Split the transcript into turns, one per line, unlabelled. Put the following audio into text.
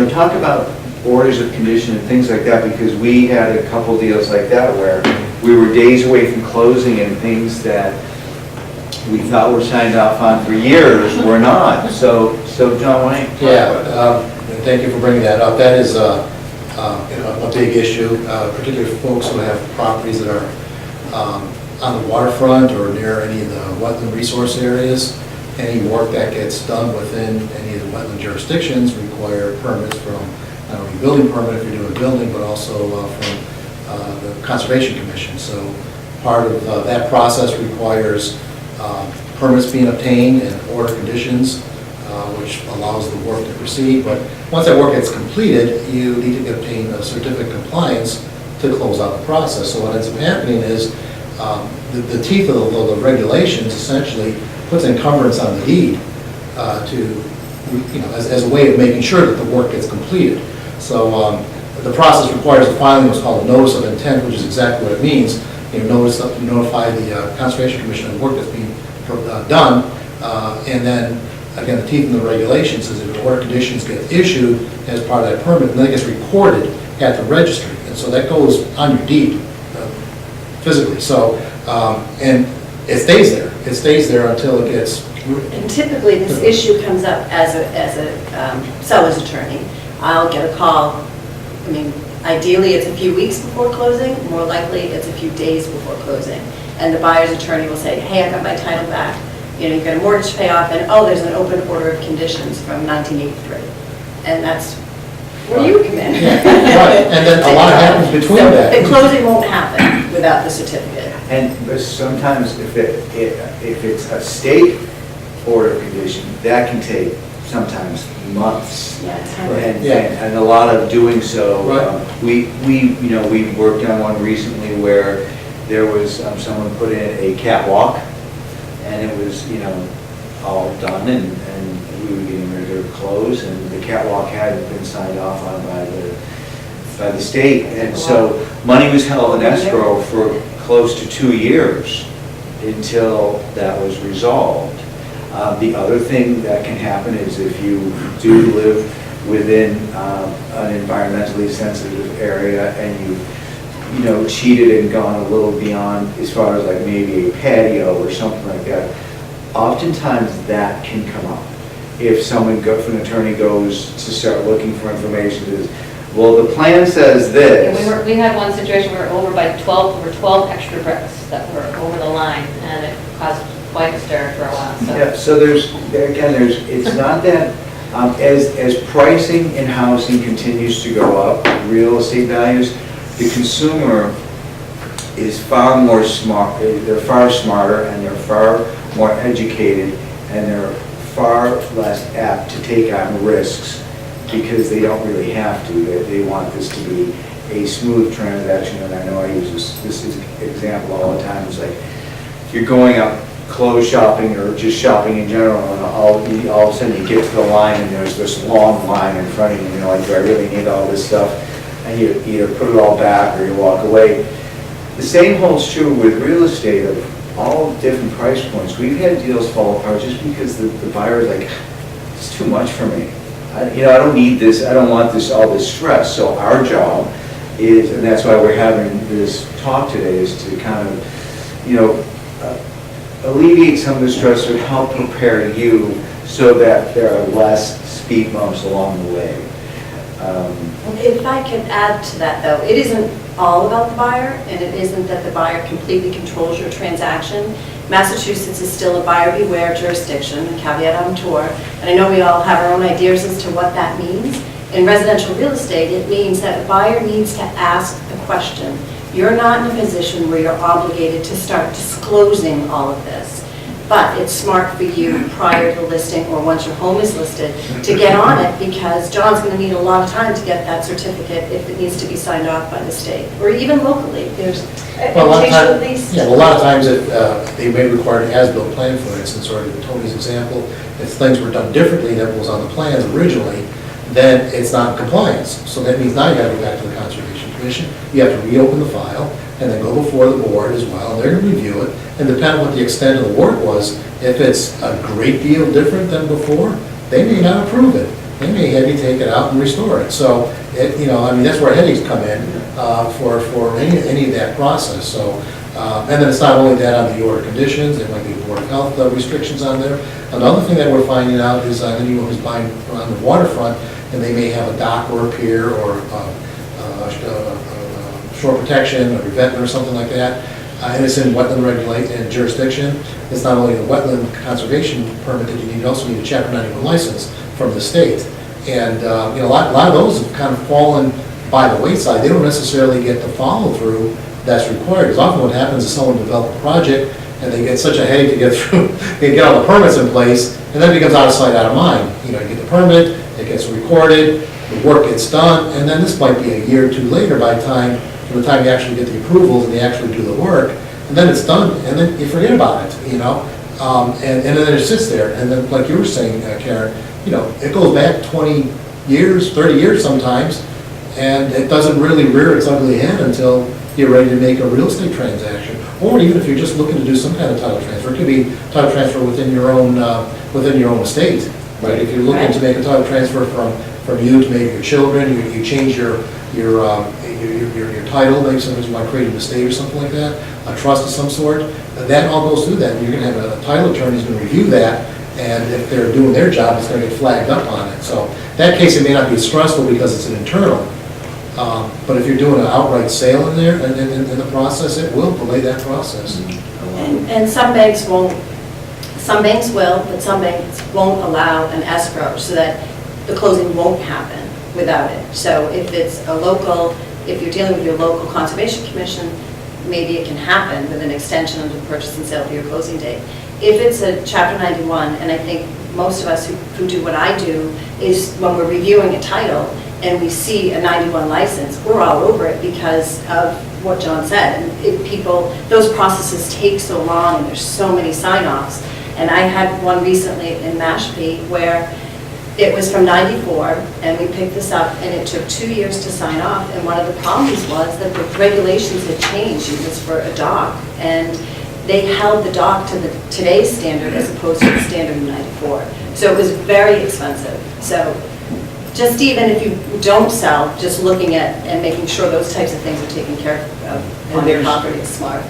know, talk about orders of condition and things like that, because we had a couple deals like that where we were days away from closing and things that we thought were signed off on for years were not. So John, why don't you talk about
and thank you for bringing that up. That is a big issue, particularly for folks who have properties that are on the waterfront or near any of the wetland resource areas. Any work that gets done within any of the wetland jurisdictions require permits from not only building permit if you're doing building, but also from the Conservation Commission. So part of that process requires permits being obtained and order conditions, which allows the work to proceed. But once that work gets completed, you need to obtain a certificate of compliance to close out the process. So what ends up happening is the teeth of the regulations essentially puts encumbrance on the deed as a way of making sure that the work gets completed. So the process requires a filing what's called a notice of intent, which is exactly what it means. You notify the Conservation Commission of the work that's being done, and then again the teeth in the regulations is if order conditions get issued as part of that permit, and then it gets recorded at the registry, and so that goes on your deed physically. So and it stays there. It stays there until it gets.
And typically, this issue comes up as a seller's attorney. I'll get a call. I mean, ideally, it's a few weeks before closing. More likely, it's a few days before closing. And the buyer's attorney will say, "Hey, I got my title back. You know, you've got a mortgage payoff, and oh, there's an open order of conditions from 1983." And that's where you come in.
Yeah, right. And then a lot happens between
so
that.
The closing won't happen without the certificate.
And sometimes if it's a state order condition, that can take sometimes months.
Yeah, it's hard.
And a lot of doing so.
Right.
We worked on one recently where there was someone put in a catwalk, and it was all done, and we were getting ready to close, and the catwalk hadn't been signed off on by the state, and so money was held in escrow for close to 2 years until that was resolved. The other thing that can happen is if you do live within an environmentally sensitive area and you cheated and gone a little beyond as far as like maybe a patio or something like that, oftentimes that can come up. If if an attorney goes to start looking for information, well, the plan says this.
Yeah, we had one situation where over 12 extra bricks that were over the line, and it caused quite a stir for a while. So.
Yeah, so it's not that, as pricing in housing continues to go up, real estate values, the consumer is far more smart, they're far smarter, and they're far more educated, and they're far less apt to take on risks because they don't really have to. They want this to be a smooth transaction, and I know I use this example all the time. It's like if you're going out clothes shopping or just shopping in general, and all of a sudden you get to the line and there's this long line in front of you, like, do I really need all this stuff? And you either put it all back or you walk away. The same holds true with real estate of all different price points. We've had deals fall apart just because the buyer is like, it's too much for me. I don't need this. I don't want all this stress. So our job is, and that's why we're having this talk today, is to kind of, alleviate some of the stress or help prepare you so that there are less speed bumps along the way.
If I could add to that, though, it isn't all about the buyer, and it isn't that the buyer completely controls your transaction. Massachusetts is still a buyer beware jurisdiction, caveat emptor, and I know we all have our own ideas as to what that means. In residential real estate, it means that a buyer needs to ask the question. You're not in a position where you're obligated to start disclosing all of this, but it's smart for you prior to listing or once your home is listed to get on it, because John's going to need a lot of time to get that certificate if it needs to be signed off by the state or even locally. There's
a lot of times they may require an as-built plan, for instance, or in Tony's example, if things were done differently than was on the plans originally, then it's not in compliance. So that means now you got to go back to the Conservation Commission. You have to reopen the file and then go before the board as well. And they're going to review it. And depending on what the extent of the work was, if it's a great deal different than before, they may not approve it. they may have you take it out and restore it. So, that's where headaches come in for any of that process. So, and then it's not only that on the order conditions, there might be Board of Health restrictions on there. Another thing that we're finding out is anyone who's buying on the waterfront, and they may have a dock or a pier or shore protection or revetment or something like that, and it's in wetland and jurisdiction. It's not only the wetland conservation permit that you need, you also need a Chapter 91 license from the state. And a lot of those have kind of fallen by the wayside. They don't necessarily get the follow-through that's required. Because often what happens is someone develops a project and they get such a headache to get through, they get all the permits in place, and then it becomes out of sight, out of mind. You get the permit, it gets recorded, the work gets done, and then this might be a year or two later from the time you actually get the approvals and they actually do the work, and then it's done, and then you forget about it, and then it sits there, and then like you were saying, Karen, it goes back 20 years, 30 years sometimes, and it doesn't really rear its ugly head until you're ready to make a real estate transaction, or even if you're just looking to do some kind of title transfer. It could be title transfer within your own estate, right? If you're looking to make a title transfer from you to maybe your children, you change your title, maybe sometimes you might create an estate or something like that, a trust of some sort, that all goes through that. You're going to have a title attorney who's going to review that, and if they're doing their job, it's going to get flagged up on it. So that case, it may not be as stressful because it's an internal, but if you're doing an outright sale in there, and in the process, it will delay that process.
And some banks won't, some banks will, but some banks won't allow an escrow so that the closing won't happen without it. So if it's if you're dealing with your local conservation commission, maybe it can happen with an extension of the purchase and sale of your closing date. If it's a Chapter 91, and I think most of us who do what I do, is when we're reviewing a title and we see a 91 license, we're all over it because of what John said. And those processes take so long and there's so many sign-offs. And I had one recently in Mashpee where it was from 94, and we picked this up, and it took 2 years to sign off, and one of the problems was that the regulations had changed. It was for a dock, and they held the dock to today's standard as opposed to the standard in 94. So it was very expensive. So just even if you don't sell, just looking at and making sure those types of things are taken care of on your property is smart.